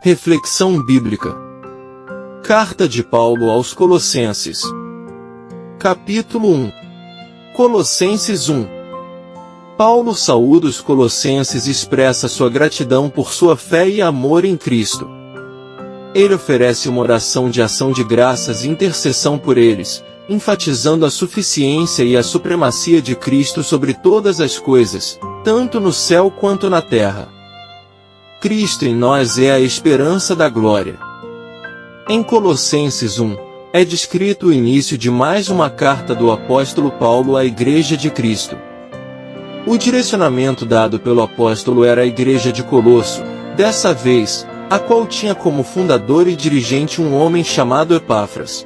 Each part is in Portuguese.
Reflexão bíblica. Carta de Paulo aos Colossenses. Capítulo 1. Colossenses 1. Paulo saúda os colossenses e expressa sua gratidão por sua fé e amor em Cristo. Ele oferece uma oração de ação de graças e intercessão por eles, enfatizando a suficiência e a supremacia de Cristo sobre todas as coisas, tanto no céu quanto na terra. Cristo em nós é a esperança da glória. Em Colossenses 1, é descrito o início de mais uma carta do apóstolo Paulo à Igreja de Cristo. O direcionamento dado pelo apóstolo era a Igreja de Colosso, dessa vez, a qual tinha como fundador e dirigente um homem chamado Epáfras.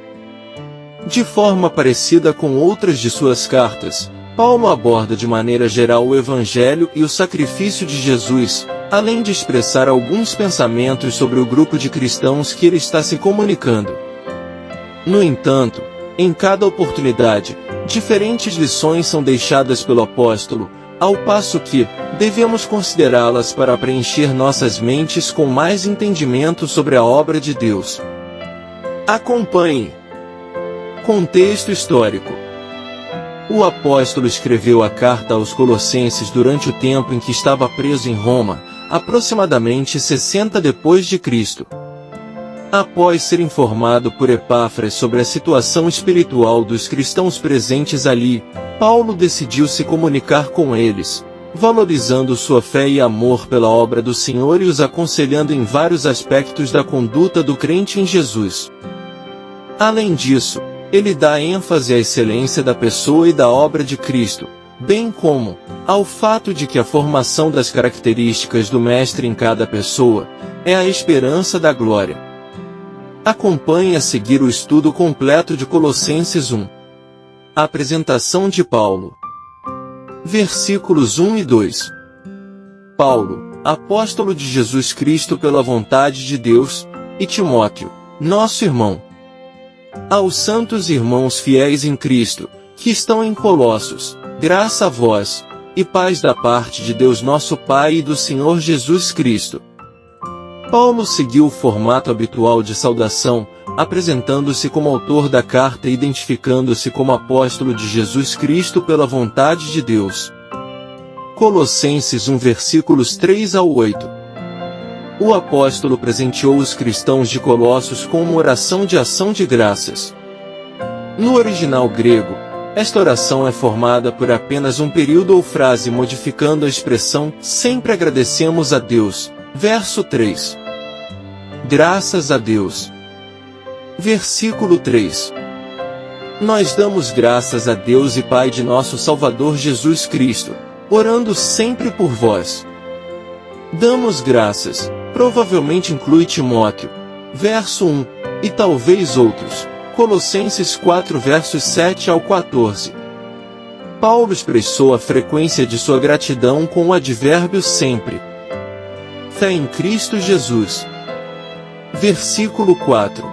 De forma parecida com outras de suas cartas, Paulo aborda de maneira geral o Evangelho e o sacrifício de Jesus, além de expressar alguns pensamentos sobre o grupo de cristãos que ele está se comunicando. No entanto, em cada oportunidade, diferentes lições são deixadas pelo apóstolo, ao passo que devemos considerá-las para preencher nossas mentes com mais entendimento sobre a obra de Deus. Acompanhe. Contexto histórico. O apóstolo escreveu a carta aos Colossenses durante o tempo em que estava preso em Roma, aproximadamente 60 depois de Cristo. Após ser informado por Epáfras sobre a situação espiritual dos cristãos presentes ali, Paulo decidiu se comunicar com eles, valorizando sua fé e amor pela obra do Senhor e os aconselhando em vários aspectos da conduta do crente em Jesus. Além disso, ele dá ênfase à excelência da pessoa e da obra de Cristo, bem como ao fato de que a formação das características do Mestre em cada pessoa é a esperança da glória. Acompanhe a seguir o estudo completo de Colossenses 1. Apresentação de Paulo. Versículos 1 e 2. Paulo, apóstolo de Jesus Cristo pela vontade de Deus, e Timóteo, nosso irmão. Aos santos irmãos fiéis em Cristo, que estão em Colossos, graça a vós, e paz da parte de Deus nosso Pai e do Senhor Jesus Cristo. Paulo seguiu o formato habitual de saudação, apresentando-se como autor da carta e identificando-se como apóstolo de Jesus Cristo pela vontade de Deus. Colossenses 1 versículos 3 ao 8. O apóstolo presenteou os cristãos de Colossos com uma oração de ação de graças. No original grego, esta oração é formada por apenas um período ou frase modificando a expressão sempre agradecemos a Deus. Verso 3. Graças a Deus. Versículo 3. Nós damos graças a Deus e Pai de nosso Salvador Jesus Cristo, orando sempre por vós. Damos graças, provavelmente inclui Timóteo. Verso 1, e talvez outros. Colossenses 4 versos 7 ao 14. Paulo expressou a frequência de sua gratidão com o advérbio sempre. Fé em Cristo Jesus. Versículo 4.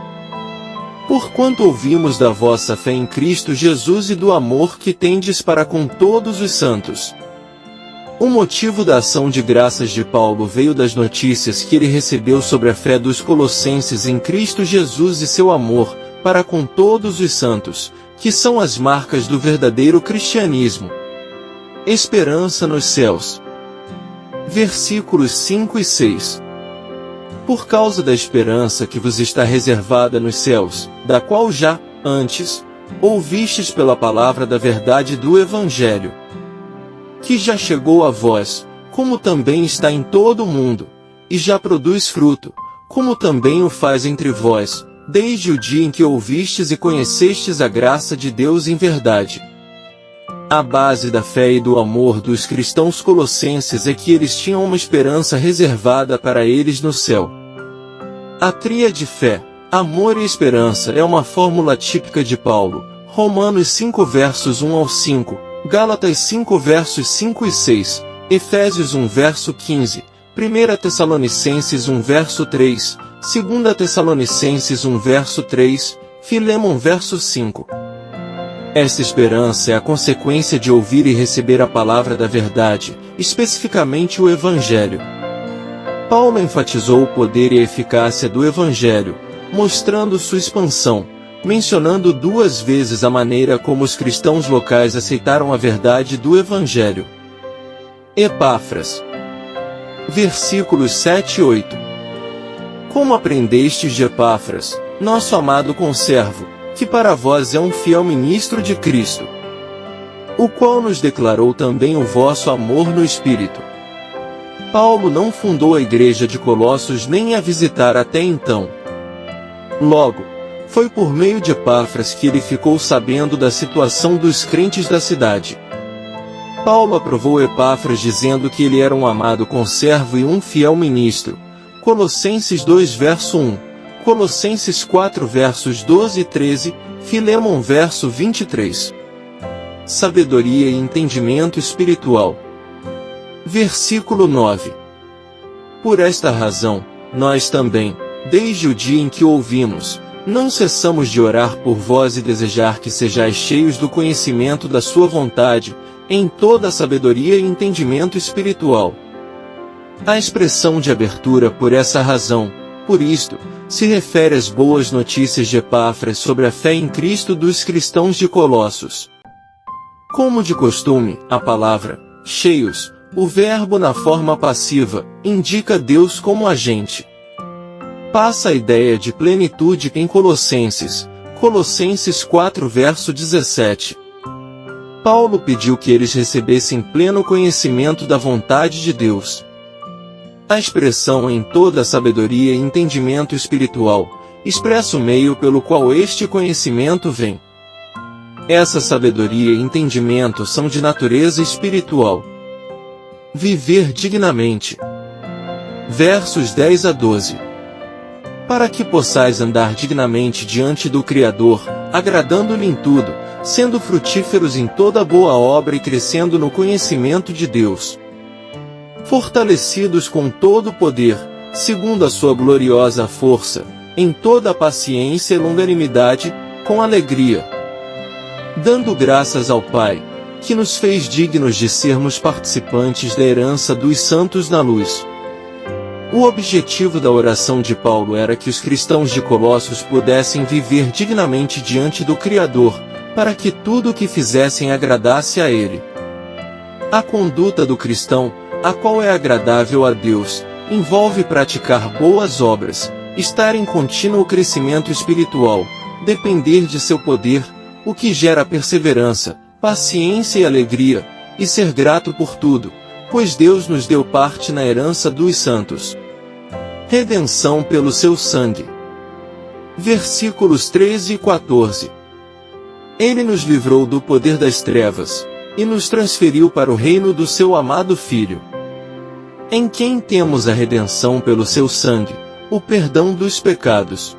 Porquanto ouvimos da vossa fé em Cristo Jesus e do amor que tendes para com todos os santos. O motivo da ação de graças de Paulo veio das notícias que ele recebeu sobre a fé dos colossenses em Cristo Jesus e seu amor para com todos os santos, que são as marcas do verdadeiro cristianismo. Esperança nos céus. Versículos 5 e 6. Por causa da esperança que vos está reservada nos céus, da qual já, antes, ouvistes pela palavra da verdade do Evangelho, que já chegou a vós, como também está em todo o mundo, e já produz fruto, como também o faz entre vós, desde o dia em que ouvistes e conhecestes a graça de Deus em verdade. A base da fé e do amor dos cristãos colossenses é que eles tinham uma esperança reservada para eles no céu. A tríade fé, amor e esperança é uma fórmula típica de Paulo, Romanos 5 versos 1 ao 5, Gálatas 5 versos 5 e 6, Efésios 1 verso 15, 1 Tessalonicenses 1 verso 3, 2 Tessalonicenses 1 verso 3, Filemon verso 5. Esta esperança é a consequência de ouvir e receber a palavra da verdade, especificamente o Evangelho. Paulo enfatizou o poder e a eficácia do Evangelho, mostrando sua expansão, mencionando 2 vezes a maneira como os cristãos locais aceitaram a verdade do Evangelho. Epáfras. Versículos 7 e 8. Como aprendestes de Epáfras, nosso amado conservo, que para vós é um fiel ministro de Cristo, o qual nos declarou também o vosso amor no Espírito. Paulo não fundou a igreja de Colossos nem a visitar até então. Logo, foi por meio de Epáfras que ele ficou sabendo da situação dos crentes da cidade. Paulo aprovou Epáfras dizendo que ele era um amado conservo e um fiel ministro. Colossenses 2 verso 1, Colossenses 4 versos 12 e 13, Filemon verso 23. Sabedoria e entendimento espiritual. Versículo 9. Por esta razão, nós também, desde o dia em que o ouvimos, não cessamos de orar por vós e desejar que sejais cheios do conhecimento da sua vontade, em toda a sabedoria e entendimento espiritual. A expressão de abertura por essa razão, por isto, se refere às boas notícias de Epáfras sobre a fé em Cristo dos cristãos de Colossos. Como de costume, a palavra, cheios, o verbo na forma passiva, indica Deus como agente. Passa a ideia de plenitude em Colossenses, Colossenses 4 verso 17. Paulo pediu que eles recebessem pleno conhecimento da vontade de Deus. A expressão em toda a sabedoria e entendimento espiritual, expressa o meio pelo qual este conhecimento vem. Essa sabedoria e entendimento são de natureza espiritual. Viver dignamente. Versos 10 a 12. Para que possais andar dignamente diante do Criador, agradando-lhe em tudo, sendo frutíferos em toda boa obra e crescendo no conhecimento de Deus. Fortalecidos com todo o poder, segundo a sua gloriosa força, em toda a paciência e longanimidade, com alegria. Dando graças ao Pai, que nos fez dignos de sermos participantes da herança dos santos na luz. O objetivo da oração de Paulo era que os cristãos de Colossos pudessem viver dignamente diante do Criador, para que tudo o que fizessem agradasse a Ele. A conduta do cristão, a qual é agradável a Deus, envolve praticar boas obras, estar em contínuo crescimento espiritual, depender de seu poder, o que gera perseverança, paciência e alegria, e ser grato por tudo, pois Deus nos deu parte na herança dos santos. Redenção pelo seu sangue. Versículos 13 e 14. Ele nos livrou do poder das trevas, e nos transferiu para o reino do seu amado Filho, em quem temos a redenção pelo seu sangue, o perdão dos pecados.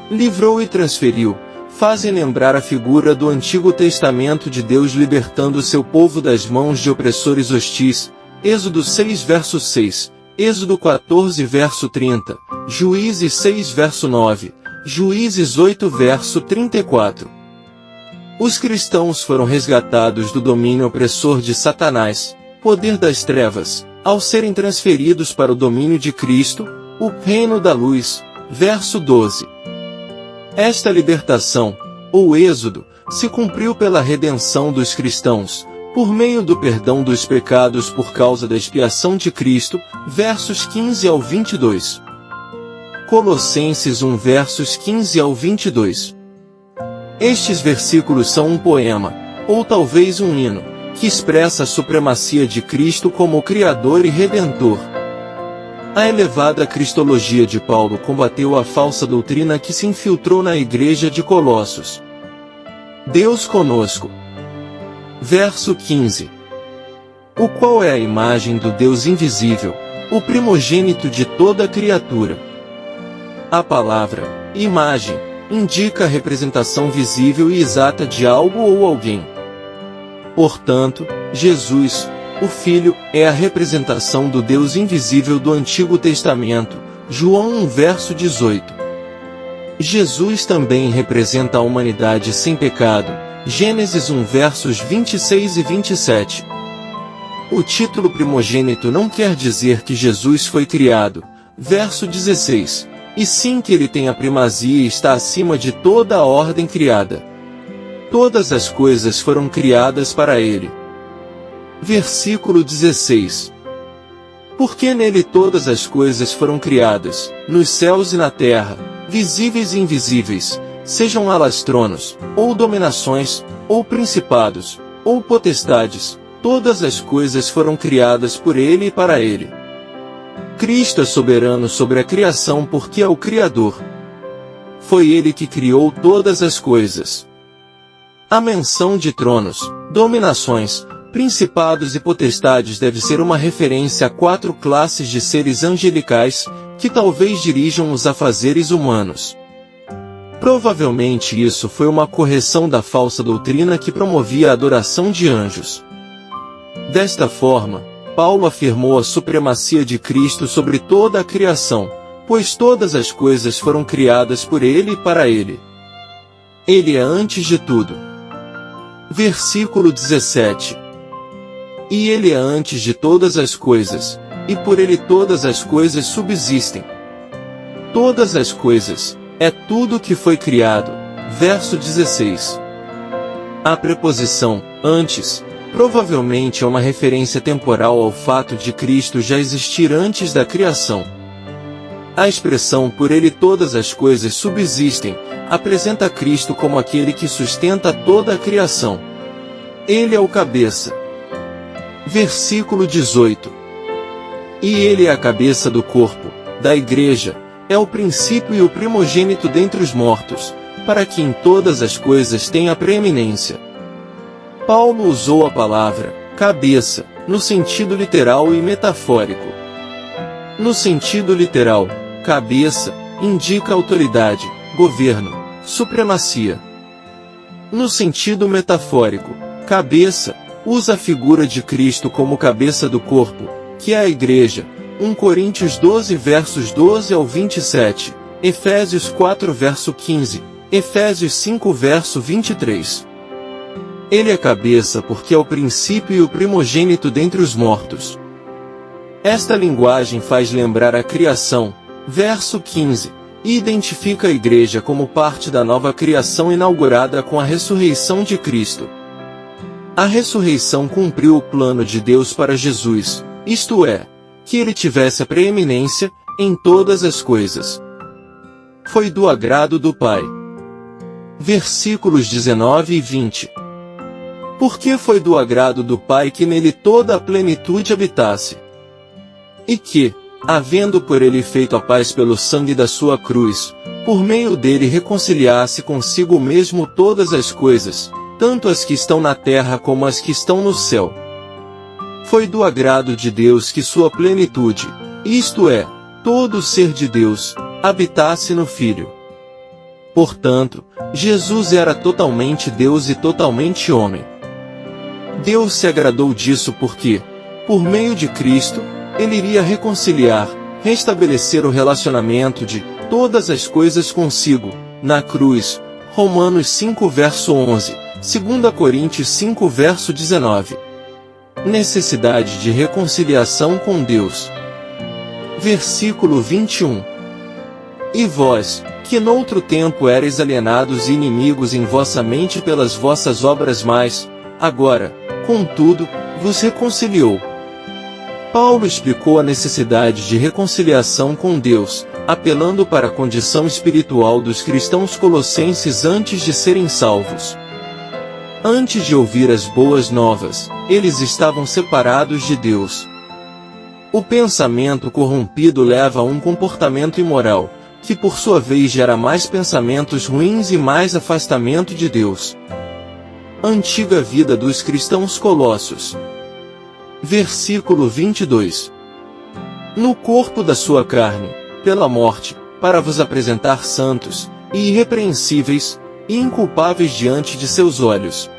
Livrou e transferiu, fazem lembrar a figura do Antigo Testamento de Deus libertando seu povo das mãos de opressores hostis, Êxodo 6 verso 6, Êxodo 14 verso 30, Juízes 6 verso 9, Juízes 8 verso 34. Os cristãos foram resgatados do domínio opressor de Satanás, poder das trevas, ao serem transferidos para o domínio de Cristo, o reino da luz, verso 12. Esta libertação, ou êxodo, se cumpriu pela redenção dos cristãos, por meio do perdão dos pecados por causa da expiação de Cristo, versos 15 ao 22. Colossenses 1 versos 15 ao 22. Estes versículos são um poema, ou talvez um hino, que expressa a supremacia de Cristo como o Criador e Redentor. A elevada cristologia de Paulo combateu a falsa doutrina que se infiltrou na igreja de Colossos. Deus conosco. Verso 15. O qual é a imagem do Deus invisível, o primogênito de toda a criatura. A palavra, imagem, indica a representação visível e exata de algo ou alguém. Portanto, Jesus, o Filho, é a representação do Deus invisível do Antigo Testamento, João 1 verso 18. Jesus também representa a humanidade sem pecado, Gênesis 1 versos 26 e 27. O título primogênito não quer dizer que Jesus foi criado, verso 16, e sim que ele tem a primazia e está acima de toda a ordem criada. Todas as coisas foram criadas para ele. Versículo 16. Porque nele todas as coisas foram criadas, nos céus e na terra, visíveis e invisíveis, sejam elas tronos, ou dominações, ou principados, ou potestades, todas as coisas foram criadas por ele e para ele. Cristo é soberano sobre a criação porque é o Criador. Foi ele que criou todas as coisas. A menção de tronos, dominações, principados e potestades deve ser uma referência a 4 classes de seres angelicais, que talvez dirijam os afazeres humanos. Provavelmente isso foi uma correção da falsa doutrina que promovia a adoração de anjos. Desta forma, Paulo afirmou a supremacia de Cristo sobre toda a criação, pois todas as coisas foram criadas por ele e para ele. Ele é antes de tudo. Versículo 17. E ele é antes de todas as coisas, e por ele todas as coisas subsistem. Todas as coisas, é tudo que foi criado. Verso 16. A preposição, antes, provavelmente é uma referência temporal ao fato de Cristo já existir antes da criação. A expressão por ele todas as coisas subsistem, apresenta Cristo como aquele que sustenta toda a criação. Ele é o cabeça. Versículo 18. E ele é a cabeça do corpo, da igreja, é o princípio e o primogênito dentre os mortos, para que em todas as coisas tenha preeminência. Paulo usou a palavra cabeça, no sentido literal e metafórico. No sentido literal, cabeça indica autoridade, governo, supremacia. No sentido metafórico, cabeça usa a figura de Cristo como cabeça do corpo, que é a igreja. 1 Coríntios 12 versos 12 ao 27, Efésios 4 verso 15, Efésios 5 verso 23. Ele é cabeça porque é o princípio e o primogênito dentre os mortos. Esta linguagem faz lembrar a criação, verso 15, e identifica a igreja como parte da nova criação inaugurada com a ressurreição de Cristo. A ressurreição cumpriu o plano de Deus para Jesus, isto é, que ele tivesse a preeminência em todas as coisas. Foi do agrado do Pai. Versículos 19 e 20. Porque foi do agrado do Pai que nele toda a plenitude habitasse. E que, havendo por ele feito a paz pelo sangue da sua cruz, por meio dele reconciliasse consigo mesmo todas as coisas, tanto as que estão na terra como as que estão no céu. Foi do agrado de Deus que sua plenitude, isto é, todo o ser de Deus, habitasse no Filho. Portanto, Jesus era totalmente Deus e totalmente homem. Deus se agradou disso porque, por meio de Cristo, ele iria reconciliar, restabelecer o relacionamento de todas as coisas consigo, na cruz. Romanos 5 verso 11, 2 Coríntios 5 verso 19. Necessidade de reconciliação com Deus. Versículo 21. E vós, que noutro tempo erais alienados e inimigos em vossa mente pelas vossas obras mais, agora, contudo, vos reconciliou. Paulo explicou a necessidade de reconciliação com Deus, apelando para a condição espiritual dos cristãos colossenses antes de serem salvos. Antes de ouvir as boas novas, eles estavam separados de Deus. O pensamento corrompido leva a um comportamento imoral, que por sua vez gera mais pensamentos ruins e mais afastamento de Deus. Antiga vida dos cristãos colossos. Versículo 22. No corpo da sua carne, pela morte, para vos apresentar santos, e irrepreensíveis, e inculpáveis diante de seus olhos.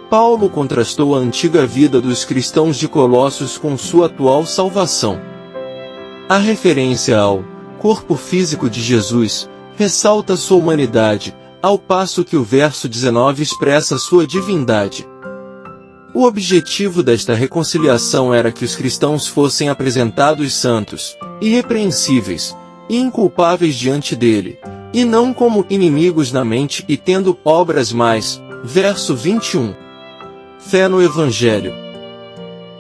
Paulo contrastou a antiga vida dos cristãos de Colossos com sua atual salvação. A referência ao corpo físico de Jesus ressalta sua humanidade, ao passo que o verso 19 expressa sua divindade. O objetivo desta reconciliação era que os cristãos fossem apresentados santos, irrepreensíveis e inculpáveis diante dele, e não como inimigos na mente e tendo obras mais. Verso 21. Fé no Evangelho.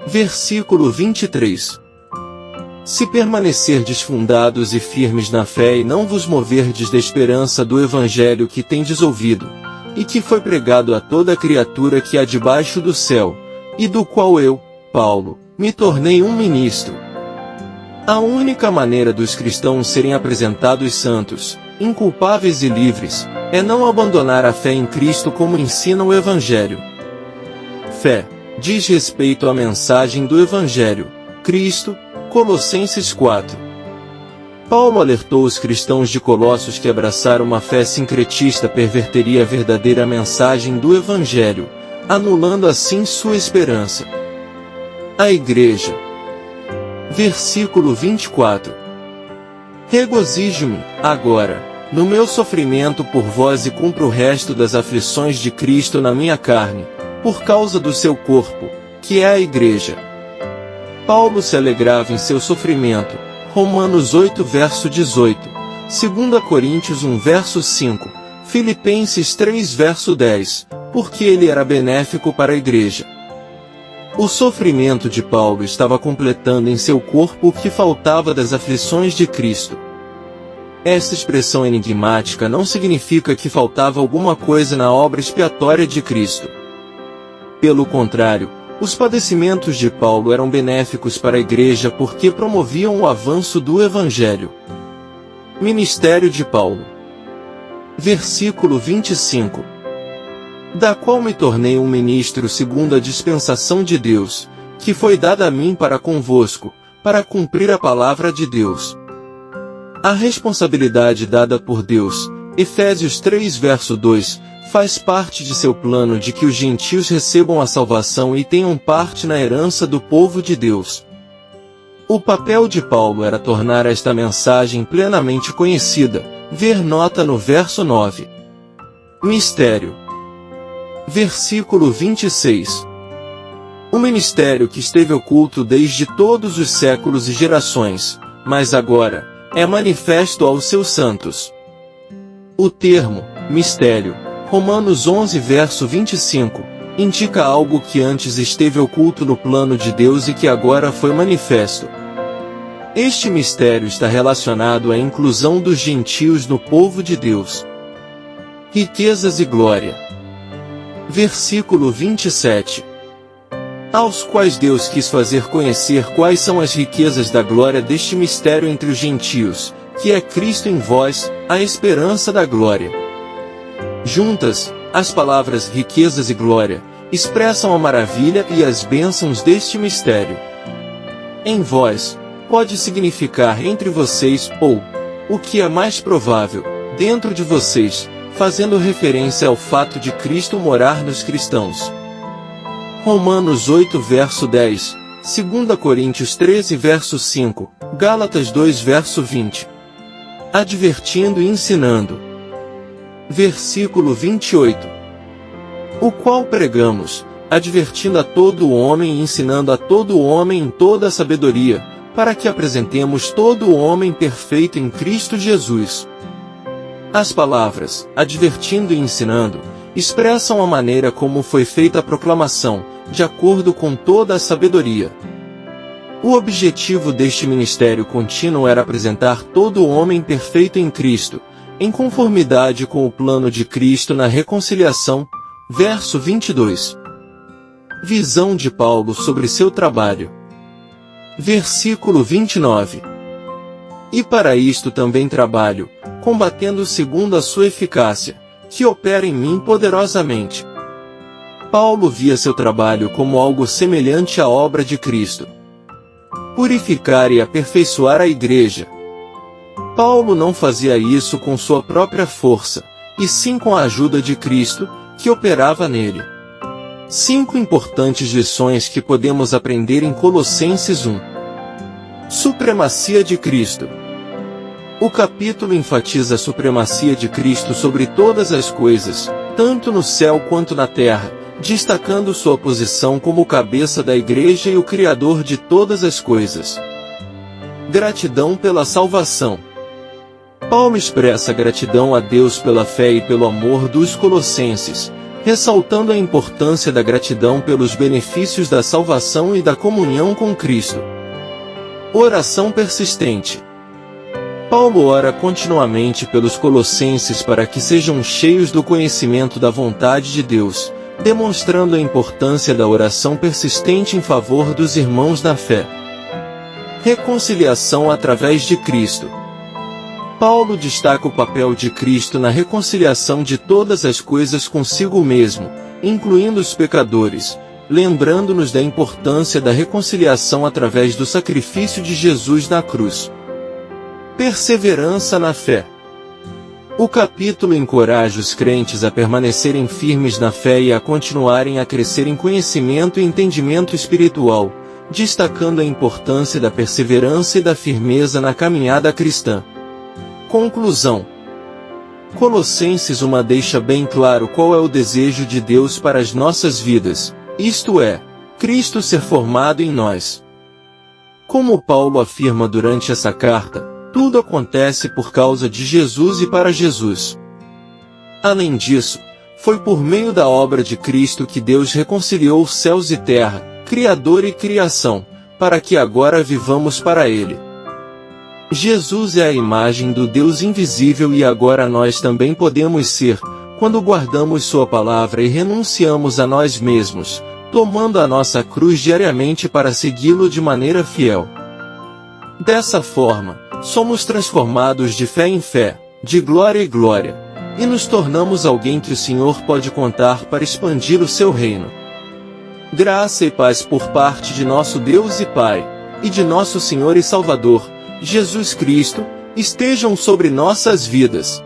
Versículo 23. Se permanecerdes fundados e firmes na fé e não vos moverdes da esperança do Evangelho que tendes ouvido, e que foi pregado a toda criatura que há debaixo do céu, e do qual eu, Paulo, me tornei um ministro. A única maneira dos cristãos serem apresentados santos, inculpáveis e livres, é não abandonar a fé em Cristo como ensina o Evangelho. Fé diz respeito à mensagem do Evangelho, Cristo. Colossenses 4. Paulo alertou os cristãos de Colossos que abraçar uma fé sincretista perverteria a verdadeira mensagem do Evangelho, anulando assim sua esperança. A Igreja. Versículo 24. Regozijo-me, agora, no meu sofrimento por vós e cumpro o resto das aflições de Cristo na minha carne, por causa do seu corpo, que é a Igreja. Paulo se alegrava em seu sofrimento, Romanos 8 verso 18, 2 Coríntios 1 verso 5, Filipenses 3 verso 10, porque ele era benéfico para a igreja. O sofrimento de Paulo estava completando em seu corpo o que faltava das aflições de Cristo. Esta expressão enigmática não significa que faltava alguma coisa na obra expiatória de Cristo. Pelo contrário, os padecimentos de Paulo eram benéficos para a igreja porque promoviam o avanço do Evangelho. Ministério de Paulo. Versículo 25. Da qual me tornei um ministro segundo a dispensação de Deus, que foi dada a mim para convosco, para cumprir a palavra de Deus. A responsabilidade dada por Deus, Efésios 3 verso 2, faz parte de seu plano de que os gentios recebam a salvação e tenham parte na herança do povo de Deus. O papel de Paulo era tornar esta mensagem plenamente conhecida, ver nota no verso 9. Mistério. Versículo 26. O ministério que esteve oculto desde todos os séculos e gerações, mas agora, é manifesto aos seus santos. O termo, mistério, Romanos 11 verso 25, indica algo que antes esteve oculto no plano de Deus e que agora foi manifesto. Este mistério está relacionado à inclusão dos gentios no povo de Deus. Riquezas e glória. Versículo 27. Aos quais Deus quis fazer conhecer quais são as riquezas da glória deste mistério entre os gentios, que é Cristo em vós, a esperança da glória. Juntas, as palavras riquezas e glória expressam a maravilha e as bênçãos deste mistério. Em vós, pode significar entre vocês ou, o que é mais provável, dentro de vocês, fazendo referência ao fato de Cristo morar nos cristãos. Romanos 8 verso 10, 2 Coríntios 13 verso 5, Gálatas 2 verso 20. Advertindo e ensinando. Versículo 28. O qual pregamos, advertindo a todo o homem e ensinando a todo o homem em toda a sabedoria, para que apresentemos todo o homem perfeito em Cristo Jesus. As palavras, advertindo e ensinando, expressam a maneira como foi feita a proclamação, de acordo com toda a sabedoria. O objetivo deste ministério contínuo era apresentar todo o homem perfeito em Cristo, em conformidade com o plano de Cristo na reconciliação. Verso 22. Visão de Paulo sobre seu trabalho. Versículo 29. E para isto também trabalho, combatendo segundo a sua eficácia, que opera em mim poderosamente. Paulo via seu trabalho como algo semelhante à obra de Cristo. Purificar e aperfeiçoar a igreja. Paulo não fazia isso com sua própria força, e sim com a ajuda de Cristo, que operava nele. 5 importantes lições que podemos aprender em Colossenses 1. Supremacia de Cristo. O capítulo enfatiza a supremacia de Cristo sobre todas as coisas, tanto no céu quanto na terra, destacando sua posição como cabeça da Igreja e o Criador de todas as coisas. Gratidão pela salvação. Paulo expressa gratidão a Deus pela fé e pelo amor dos colossenses, ressaltando a importância da gratidão pelos benefícios da salvação e da comunhão com Cristo. Oração persistente. Paulo ora continuamente pelos colossenses para que sejam cheios do conhecimento da vontade de Deus, demonstrando a importância da oração persistente em favor dos irmãos na fé. Reconciliação através de Cristo. Paulo destaca o papel de Cristo na reconciliação de todas as coisas consigo mesmo, incluindo os pecadores, lembrando-nos da importância da reconciliação através do sacrifício de Jesus na cruz. Perseverança na fé. O capítulo encoraja os crentes a permanecerem firmes na fé e a continuarem a crescer em conhecimento e entendimento espiritual, destacando a importância da perseverança e da firmeza na caminhada cristã. Conclusão. Colossenses 1 deixa bem claro qual é o desejo de Deus para as nossas vidas, isto é, Cristo ser formado em nós. Como Paulo afirma durante essa carta, tudo acontece por causa de Jesus e para Jesus. Além disso, foi por meio da obra de Cristo que Deus reconciliou céus e terra, Criador e criação, para que agora vivamos para Ele. Jesus é a imagem do Deus invisível e agora nós também podemos ser, quando guardamos Sua palavra e renunciamos a nós mesmos, tomando a nossa cruz diariamente para segui-lo de maneira fiel. Dessa forma, somos transformados de fé em fé, de glória em glória, e nos tornamos alguém que o Senhor pode contar para expandir o seu reino. Graça e paz por parte de nosso Deus e Pai, e de nosso Senhor e Salvador, Jesus Cristo, estejam sobre nossas vidas.